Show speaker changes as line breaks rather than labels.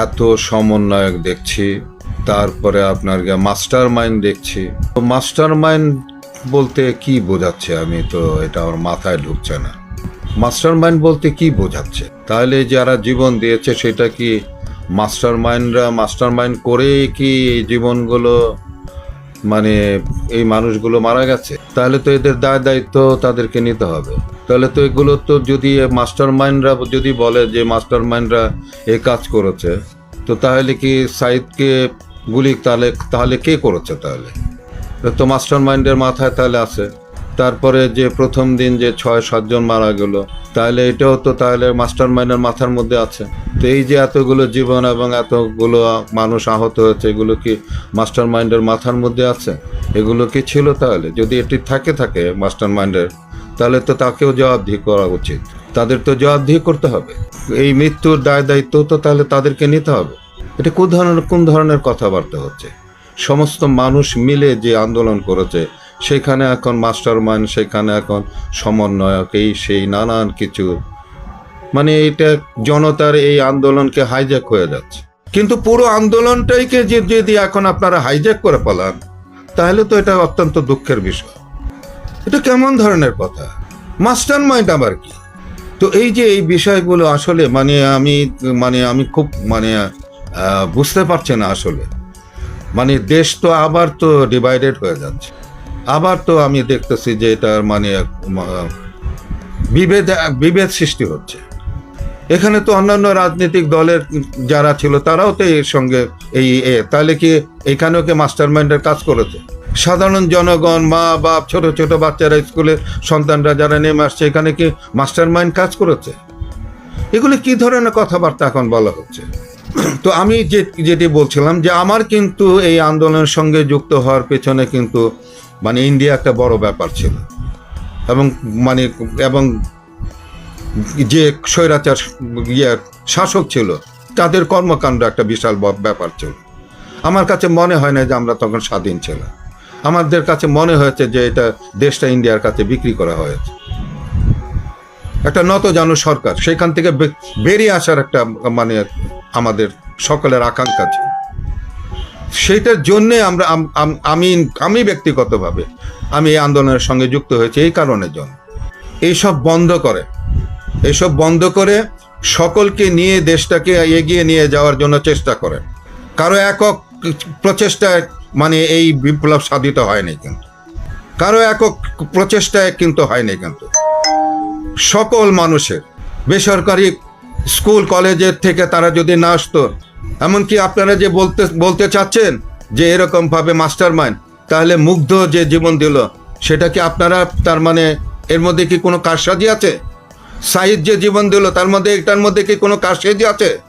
এত সমন্বয়ক দেখছি, তারপরে আপনার মাস্টার মাইন্ড দেখছি। তো মাস্টার মাইন্ড বলতে কি বোঝাচ্ছে, আমি তো এটা আমার মাথায় ঢুকছে না। মাস্টার মাইন্ড বলতে কি বোঝাচ্ছে? তাহলে যারা জীবন দিয়েছে সেটা কি মাস্টার মাইন্ড করে কি এই জীবনগুলো, মানে এই মানুষগুলো মারা গেছে? তাহলে তো এদের দায় দায়িত্ব তাদেরকে নিতে হবে। তাহলে তো এগুলো তো যদি মাস্টার মাইন্ডরা যদি বলে যে মাস্টার মাইন্ডরা এ কাজ করেছে, তো তাহলে কি সাইদকে গুলি তাহলে কে করেছে? তাহলে তো মাস্টার মাইন্ডের মাথায় তাহলে আছে। তারপরে যে প্রথম দিন যে 6-7 জন মারা গেল, তাহলে এটাও তো তাহলে মাস্টার মাইন্ডের মাথার মধ্যে আছে। তো এই যে এতগুলো জীবন এবং এতগুলো মানুষ আহত হয়েছে, এগুলো কি মাস্টার মাইন্ডের মাথার মধ্যে আছে? এগুলো কি ছিল? তাহলে যদি এটি থাকে মাস্টার মাইন্ডের, তাহলে তো তাকেও জবাবদিহি করা উচিত। তাদের তো জবাবদিহি করতে হবে। এই মৃত্যুর দায় দায়িত্ব তো তাহলে তাদেরকে নিতে হবে। এটা কোন ধরনের কথাবার্তা হচ্ছে? সমস্ত মানুষ মিলে যে আন্দোলন করেছে, সেখানে এখন মাস্টার মাইন্ড, সেখানে এখন সমন্বয়ক, এই সেই নানান কিছু, মানে এটা জনতার এই আন্দোলনকে হাইজ্যাক হয়ে যাচ্ছে। কিন্তু পুরো আন্দোলনটাইকে যদি এখন আপনারা হাইজ্যাক করে পালান, তাহলে তো এটা অত্যন্ত দুঃখের বিষয়। এটা কেমন ধরনের কথা? মাস্টার মাইন্ড আবার কি? তো এই যে এই বিষয়গুলো আসলে আমি খুব বুঝতে পারছি না আসলে। দেশ তো আবার তো ডিভাইডেড হয়ে যাচ্ছে। আবার তো আমি দেখতেছি যে এটার বিভেদ সৃষ্টি হচ্ছে। এখানে তো অন্যান্য রাজনৈতিক দলের যারা ছিল তারাও তো এর সঙ্গে তাহলে কি এখানেও কি মাস্টার মাইন্ডের কাজ করেছে? সাধারণ জনগণ, মা বাপ, ছোট ছোট বাচ্চারা, স্কুলের সন্তানরা যারা নেমে আসছে, এখানে কি মাস্টার মাইন্ড কাজ করেছে? এগুলো কি ধরনের কথাবার্তা এখন বলা হচ্ছে? তো আমি যেটি বলছিলাম যে আমার কিন্তু এই আন্দোলনের সঙ্গে যুক্ত হওয়ার পেছনে কিন্তু ইন্ডিয়া একটা বড় ব্যাপার ছিল, এবং যে স্বৈরাচার শাসক ছিল তাদের কর্মকাণ্ড একটা বিশাল ব্যাপার ছিল। আমার কাছে মনে হয় না যে আমরা তখন স্বাধীন ছিলাম। আমাদের কাছে মনে হয়েছে যে এটা দেশটা ইন্ডিয়ার কাছে বিক্রি করা হয়েছে। একটা নতজানু সরকার, সেখান থেকে বেরিয়ে আসার একটা আমাদের সকলের আকাঙ্ক্ষা ছিল। সেইটার জন্যে আমি ব্যক্তিগতভাবে আমি এই আন্দোলনের সঙ্গে যুক্ত হয়েছি এই কারণের জন্য। এইসব বন্ধ করে সকলকে নিয়ে দেশটাকে এগিয়ে নিয়ে যাওয়ার জন্য চেষ্টা করেন। কারো একক প্রচেষ্টায় এই বিপ্লব সাধিত হয়নি, কিন্তু কারো একক প্রচেষ্টায় কিন্তু হয়নি। কিন্তু সকল মানুষের, বেসরকারি স্কুল কলেজের থেকে তারা যদি না আসতো, এমনকি আপনারা যে বলতে চাচ্ছেন যে এরকম ভাবে মাস্টার মাইন্ড, তাহলে মুগ্ধ যে জীবন দিল, সেটা কি আপনারা এর মধ্যে কি কোনো কারসাজি আছে? সাইদ যে জীবন দিল, এটার মধ্যে কি কোনো কারসাজি আছে?